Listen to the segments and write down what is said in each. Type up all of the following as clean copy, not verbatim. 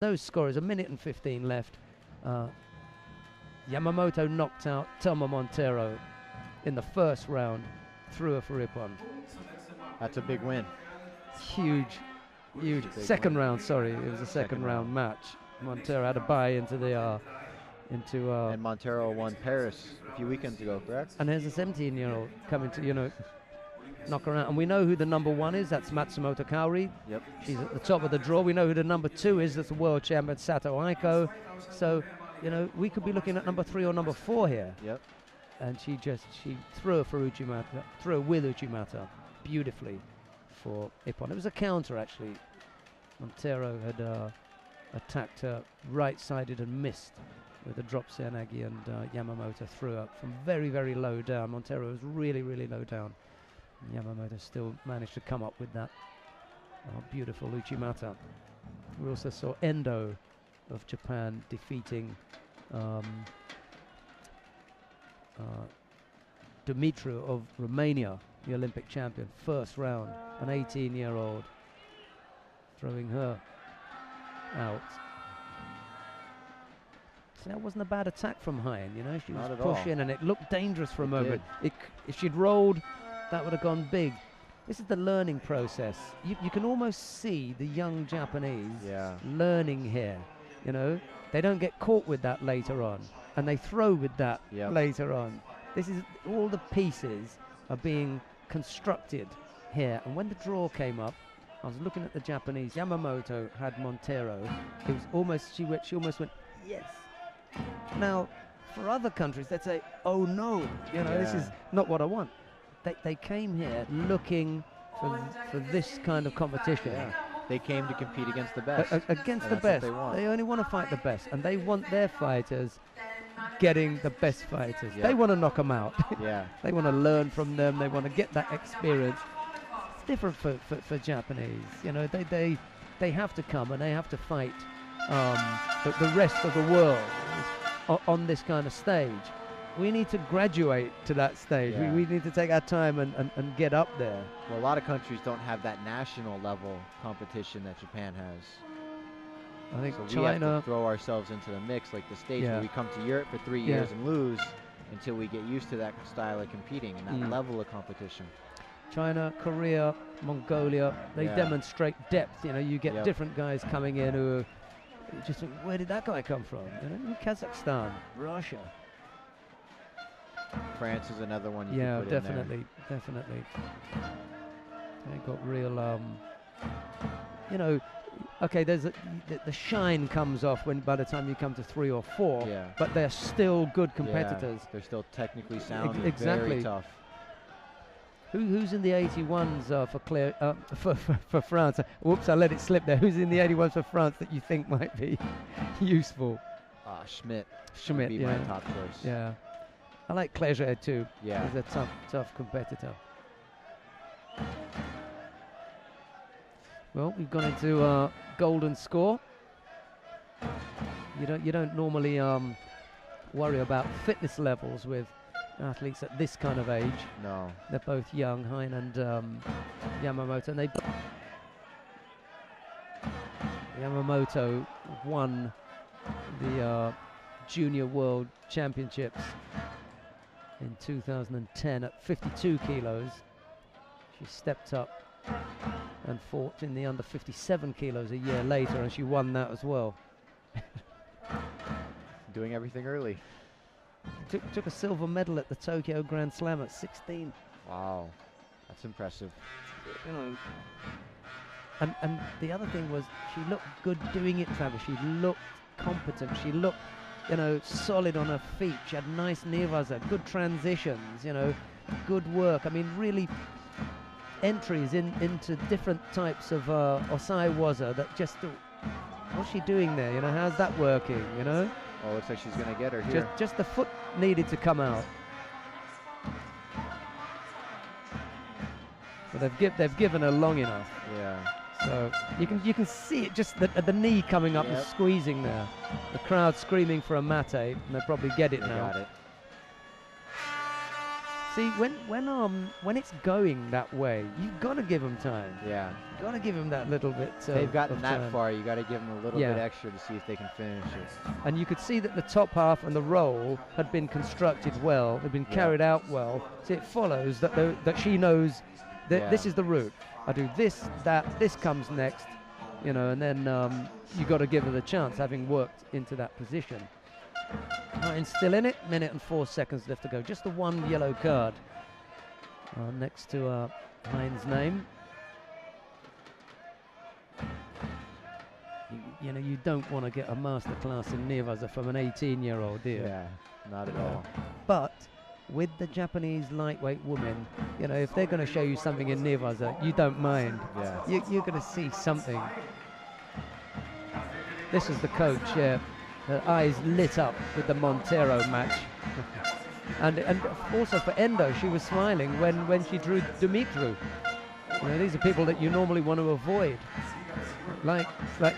those scores, 1:15 left. Yamamoto knocked out Tomo Montero in the first round through a for Ippon. That's a big win. Huge. Second round, sorry. It was a second round match. Montero had to buy into the and Montero won Paris a few weekends ago, correct? And there's a 17-year-old coming to, knock around. And we know who the number 1 is. That's Matsumoto Kaori. Yep. She's at the top of the draw. We know who the number 2 is. That's the world champion Sato Aiko. So, we could be looking at number 3 or number 4 here. Yep. And she threw a for Uchimata, threw a with Uchimata beautifully for Ippon. It was a counter, actually. Montero had attacked her right-sided and missed with a drop Seanagi, and Yamamoto threw up from very, very low down. Montero was really, really low down. Yamamoto still managed to come up with that beautiful Uchimata. We also saw Endo of Japan defeating Dumitru of Romania, the Olympic champion. First round, an 18-year-old, throwing her out. So that wasn't a bad attack from Hein, she was pushing and it looked dangerous for a moment. If she'd rolled, that would have gone big. This is the learning process. You can almost see the young Japanese learning here, They don't get caught with that later on, and they throw with that later on. This is all the pieces are being constructed here. And when the draw came up, I was looking at the Japanese. Yamamoto had Montero. It was almost, she almost went, yes. Now, for other countries, they'd say, oh no, this is not what I want. They came here looking for this kind of competition. Yeah. They came to compete against the best. Against the best. They only want to fight the best, and they want their fighters getting the best fighters. They want to knock them out. They want to learn from them. They want to get that experience. It's different for Japanese. They have to come and they have to fight the rest of the world on this kind of stage. We need to graduate to that stage. We need to take our time and get up there. Well, a lot of countries don't have that national level competition that Japan has. I think so China, we have to throw ourselves into the mix like the States, where we come to Europe for 3 years and lose until we get used to that style of competing and that level of competition. China, Korea, Mongolia, they demonstrate depth. You get different guys coming in who are just think, where did that guy come from? Kazakhstan, Russia. France is another one you can put definitely. They got real, okay, there's the shine comes off by the time you come to 3 or 4, but they're still good competitors. They're still technically sound, exactly. Very tough. Who's in the 81s for France? Whoops, I let it slip there. Who's in the 81s for France that you think might be useful? Schmidt. Schmidt, would be my top choice. Yeah. I like Cléger too. Yeah. He's a tough competitor. Well, we've gone into golden score. You don't normally worry about fitness levels with athletes at this kind of age. No. They're both young, Hein and Yamamoto, and Yamamoto won the Junior World Championships in 2010 at 52 kilos. She stepped up and fought in the under 57 kilos a year later, and she won that as well. Doing everything early. Took a silver medal at the Tokyo Grand Slam at 16. Wow, that's impressive. And the other thing was she looked good doing it, Travis. She looked competent. She looked, solid on her feet. She had nice nearvaza, good transitions, good work. I mean, really entries into different types of Osai waza that just, what's she doing there? How's that working, Oh, looks like she's going to get her here. Just the foot needed to come out. But they've given her long enough. Yeah. So you can see it just the knee coming up and squeezing there. The crowd screaming for a mate, and they probably get it now. Got it. See, when it's going that way, you've got to give them time. Yeah. You've got to give him that little bit. They've gotten that time. far. You got to give them a little bit extra to see if they can finish it. And you could see that the top half and the roll had been constructed well, had been carried out well. So it follows that that she knows that this is the route. I do this, that, this comes next, you know, and then you got to give her the chance, having worked into that position. Hein still in it. Minute and 4 seconds left to go. Just the one yellow card next to Hein's name. You know, you don't want to get a masterclass in Nevaza from an 18-year-old, do you? Yeah, not at all. But with the Japanese lightweight women, you know, if they're going to show you something in Nevaza, you don't mind. Yeah. You're going to see something. This is the coach, her eyes lit up with the Montero match. and also for Endo, she was smiling when she drew Dumitru. You know, these are people that you normally want to avoid. Like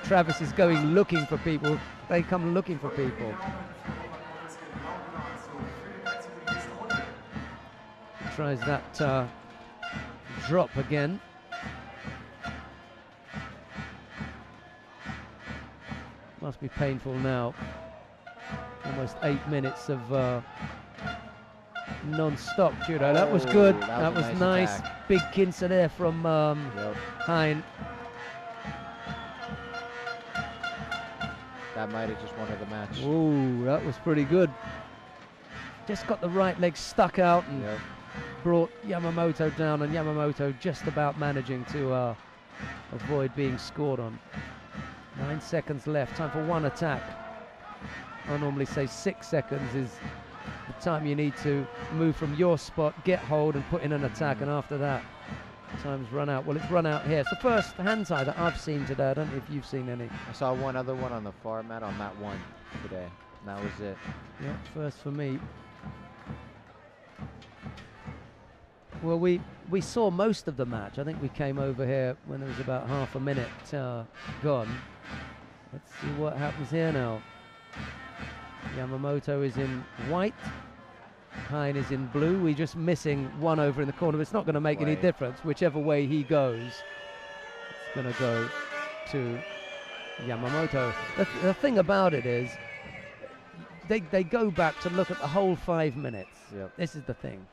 Travis is going looking for people, they come looking for people. Tries that drop again. Must be painful now. Almost 8 minutes of non-stop judo. That was good. That was nice. Big kinsa there from Hein. That might have just won her the match. Ooh, that was pretty good. Just got the right leg stuck out and brought Yamamoto down, and Yamamoto just about managing to avoid being scored on. 9 seconds left. Time for one attack. I normally say 6 seconds is the time you need to move from your spot, get hold, and put in an attack, and after that, time's run out. Well, it's run out here. It's the first hand tie that I've seen today. I don't know if you've seen any. I saw one other one on the far mat, on mat 1 today. And that was it. Yeah, first for me. Well, we saw most of the match. I think we came over here when there was about half a minute gone. Let's see what happens here now. Yamamoto is in white. Hein is in blue. We're just missing one over in the corner, but it's not going to make any difference. Whichever way he goes, it's going to go to Yamamoto. The thing about it is, they go back to look at the whole 5 minutes. Yep. This is the thing.